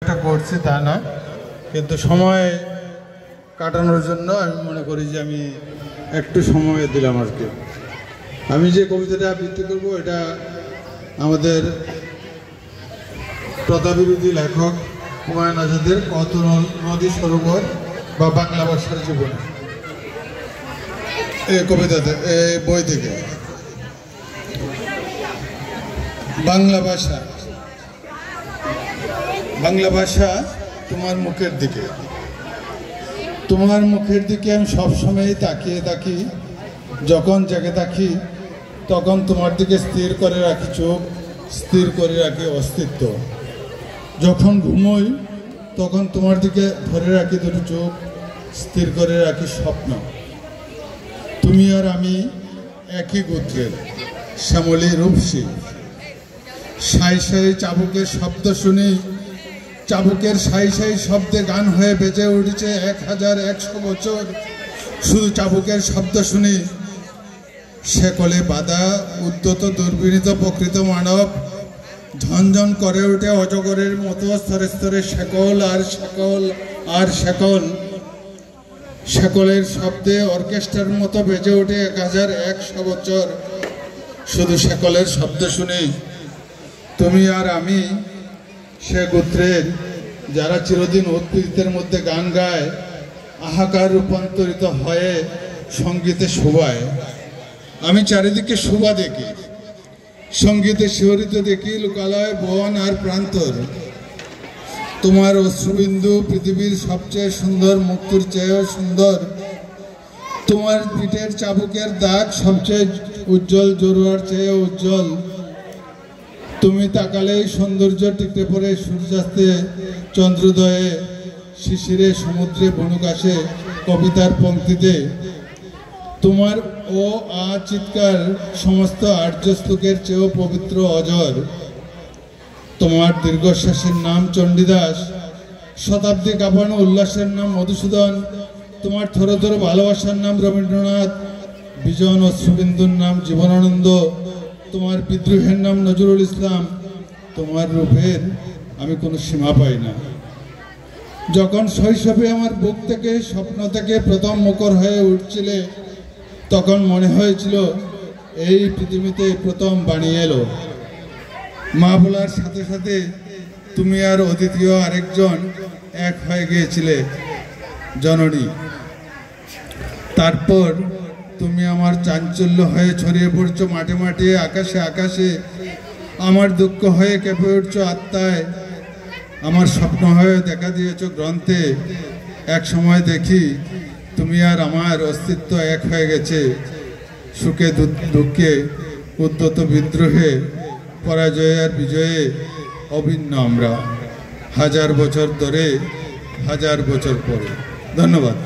একটা করছি তা না, কিন্তু সময় কাটানোর জন্য আমি মনে করি যে আমি একটু সময় দিলাম আর কি। আমি যে কবিতাটা আবৃত্তি করব এটা আমাদের প্রথাবিরোধী লেখক হুমায়ুন আজাদের কত নদী সরোবর বা বাংলা ভাষার জীবনে, এই কবিতাতে, এই বই থেকে। বাংলা ভাষা, বাংলা ভাষা তোমার মুখের দিকে, তোমার মুখের দিকে আমি সবসময় তাকিয়ে থাকি। যখন জেগে থাকি তখন তোমার দিকে স্থির করে রাখি চোখ, স্থির করে রাখি অস্তিত্ব। যখন ঘুমোই তখন তোমার দিকে ধরে রাখি দুটো চোখ, স্থির করে রাখি স্বপ্ন। তুমি আর আমি একই গোত্রের, শ্যামলী রূপসী। সাই সাই চাবুকের শব্দ শুনি, চাবুকের সাই সাই শব্দে গান হয়ে বেজে উঠেছে 1100 বছর। শুধু চাবুকের শব্দ শুনি, শেকলে বাঁধা উদ্যত দুর্বিনীত প্রকৃত মানব ঝনঝন করে ওঠে অজগরের মতো স্তরে স্তরে শেকল আর শেকল আর শেকল। শেকলের শব্দে অর্কেস্ট্রার মতো বেজে ওঠে 1100 বছর। শুধু শেকলের শব্দ শুনি। তুমি আর আমি সে গোত্রের যারা চিরদিন উদ্ভিদের মধ্যে গান গায়, আহাকার রূপান্তরিত হয়ে সঙ্গীতে শোভায়। আমি চারিদিকে শোভা দেখি, সঙ্গীতে শিহরিত দেখি লোকালয় বন আর প্রান্তর। তোমার অশ্রুবিন্দু পৃথিবীর সবচেয়ে সুন্দর মুক্তির চেয়েও সুন্দর। তোমার পিঠের চাবুকের দাগ সবচেয়ে উজ্জ্বল জরুয়ার চেয়ে উজ্জ্বল। তুমি তাকালেই সৌন্দর্য টিকতে পড়ে সূর্যাস্তে, চন্দ্রোদয়ে, শিশিরে, সমুদ্রে, বনুকাশে, কবিতার পংক্তিতে। তোমার ও আ চিৎকার সমস্ত আর্যস্তূকের চেয়েও পবিত্র অজর। তোমার দীর্ঘশ্বাসের নাম চণ্ডীদাস, শতাব্দী কাঁপানো উল্লাসের নাম মধুসূদন। তোমার থর থর ভালোবাসার নাম রবীন্দ্রনাথ, বিজন অশ্রুবিন্দুর নাম জীবনানন্দ। তোমার বিদ্রোহের নাম নজরুল ইসলাম। তোমার রূপের আমি কোনো সীমা পাই না। যখন শৈশবে আমার বুক থেকে, স্বপ্ন থেকে প্রথম মুখর হয়ে উঠছিলে, তখন মনে হয়েছিল এই পৃথিবীতে প্রথম বাণী এলো। মা বলার সাথে সাথে তুমি আর অদ্বিতীয় আরেকজন এক হয়ে গিয়েছিলে, জননী। তারপর তুমি আমার চাঞ্চল্য হয়ে ছড়িয়ে পড়ছো মাঠে মাঠে, আকাশে আকাশে। আমার দুঃখ হয়ে কেঁপে উঠছো আত্মায়, আমার স্বপ্ন হয়ে দেখা দিয়েছ গ্রন্থে। এক সময় দেখি তুমি আর আমার অস্তিত্ব এক হয়ে গেছে। সুখে দুঃখে, উদ্যত বিদ্রোহে, পরাজয়ে আর বিজয়ে অভিন্ন আমরা, 1000 বছর ধরে, 1000 বছর পরে। ধন্যবাদ।